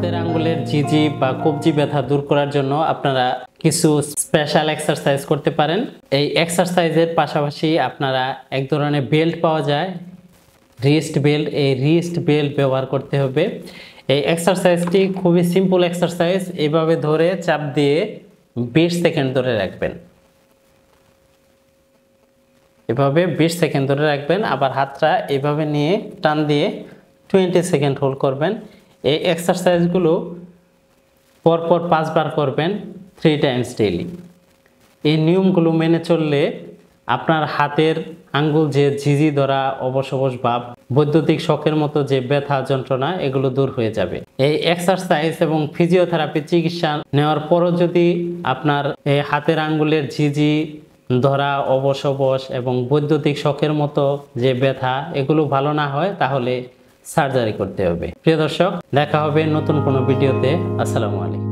হাতের আঙ্গুলের ঝিঝি বা কবজি ব্যথা দূর করার জন্য আপনারা কিছু স্পেশাল এক্সারসাইজ করতে পারেন। এই এক্সারসাইজের পাশাপাশি আপনারা এক ধরনের বেল্ট পাওয়া যায়, রিস্ট বেল্ট। এই রিস্ট বেল্ট ব্যবহার করতে হবে। এই এক্সারসাইজটি খুবই সিম্পল এক্সারসাইজ। এভাবে ধরে চাপ দিয়ে 20 সেকেন্ড ধরে রাখবেন। এভাবে 20 সেকেন্ড ধরে রাখবেন। আবার হাতটা এভাবে নিয়ে টান দিয়ে 20 সেকেন্ড হোল্ড করবেন। এই এক্সারসাইজগুলো পরপর 5 বার করবেন, 3 টাইমস ডেইলি। এই নিয়মগুলো মেনে চললে আপনার হাতের আঙ্গুল যে ঝিঝি ধরা, অবশ অবশ ভাব, বৈদ্যুতিক শকের মতো যে ব্যথা যন্ত্রণা, এগুলো দূর হয়ে যাবে। এই এক্সারসাইজ এবং ফিজিওথেরাপি চিকিৎসা নেওয়ার পরও যদি আপনার এই হাতের আঙ্গুলের ঝিঝি ধরা, অবশ অবশ এবং বৈদ্যুতিক শকের মতো যে ব্যথা, এগুলো ভালো না হয়, তাহলে সার্জারি করতে হবে। প্রিয় দর্শক, দেখা হবে নতুন কোনো ভিডিওতে। আসসালামু আলাইকুম।